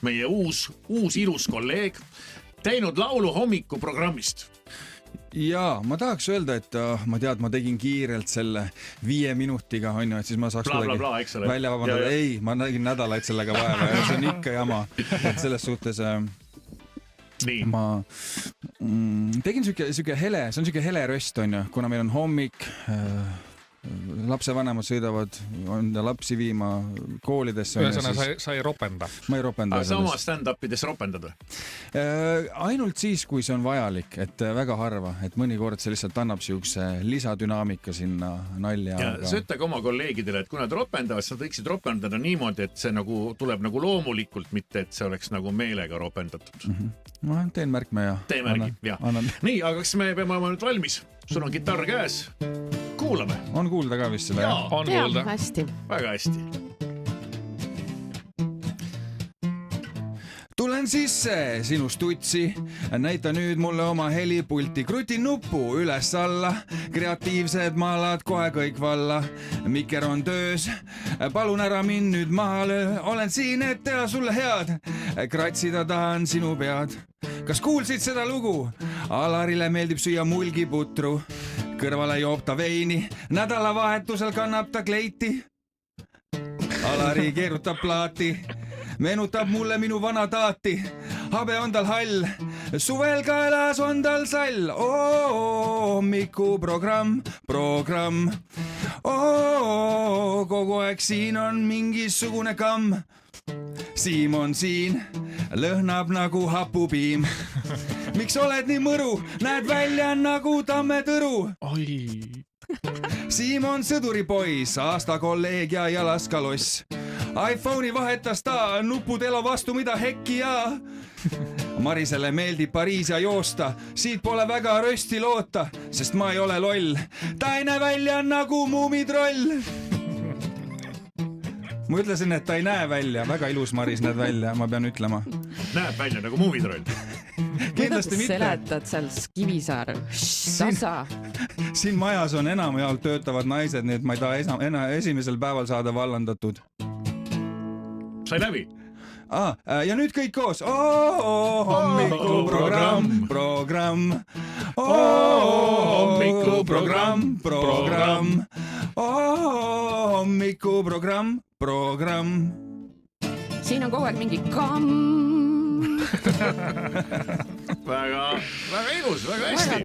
meie uus ilus kolleeg, teinud laulu hommikuprogrammist. Ja ma tahaks öelda, et ma tegin kiirelt selle 5 minutiga, on ju, et siis ma saaks välja vabandada. Ei, ma nägin nädalaid sellega vaeva ja see on ikka jama. Et selles suhtes ma tegin süke hele, see on süke hele röst, on ju, kuna meil on hommik, lapsevanemad sõidavad lapsi viima koolidesse. Sa ei ropenda. Ma ei ropenda. Aga sama stand-upides ropendad või? Ainult siis, kui see on vajalik, et väga harva, et mõnikord see lihtsalt annab siukse lisadünaamika sinna nalja. Ja sa ütle ka oma kolleegidele, et kui nad ropendavad, sa võiksid ropendada niimoodi, et see nagu tuleb nagu loomulikult, mitte et see oleks nagu meelega ropendatud. Ma teen märkme ja. Tee märgi, jah. Nii, aga kas me peame nüüd valmis? Sul on kitarr käes. Kuulame. On kuulda ka vist seda? On kuulda. Hästi. Väga hästi. Tulen sisse sinust tutsi, näita nüüd mulle oma helipulti, krutin nuppu üles alla, kreatiivsed maalad kohe kõik valla, mikker on töös, palun ära mind nüüd maha löö, olen siin, et teha sulle head, kratsida tahan sinu pead. Kas kuulsid seda lugu? Alarile meeldib süüa mulgiputru, kõrvale joob ta veini, nädalavahetusel kannab ta kleiti. Alari keerutab plaati, meenutab mulle minu vana taati, habe on tal hall, suvel kaelas on tal sall. Hommikuprogramm, kogu aeg siin on mingisugune kamm. Siim on siin, lõhnab nagu hapupiim. Miks oled nii mõru, näed välja nagu tammetõru? Siim on sõduripoiss, aasta kolleeg ja jalaskaloss. iPhone'i vahetas ta, nupud elo vastu, mida hekki ja. Marisele meeldib Pariis ja joosta, siit pole väga rösti loota, sest ma ei ole loll. Ta ei näe välja nagu muumitroll. Ma ütlesin, et ta ei näe välja, väga ilus Maris näed välja, ma pean ütlema. Näeb välja nagu muumitroll. Kindlasti mitte. Seletad seal Kivisaar, tasa. Siin majas on enamjaolt töötavad naised, nii et ma ei taha esimesel päeval saada vallandatud. Sai läbi? Ja nüüd kõik koos. Hommikuprogramm. Hommikuprogramm. Hommikuprogramm. Siin on kogu aeg mingi kamm. Väga ilus, väga hästi.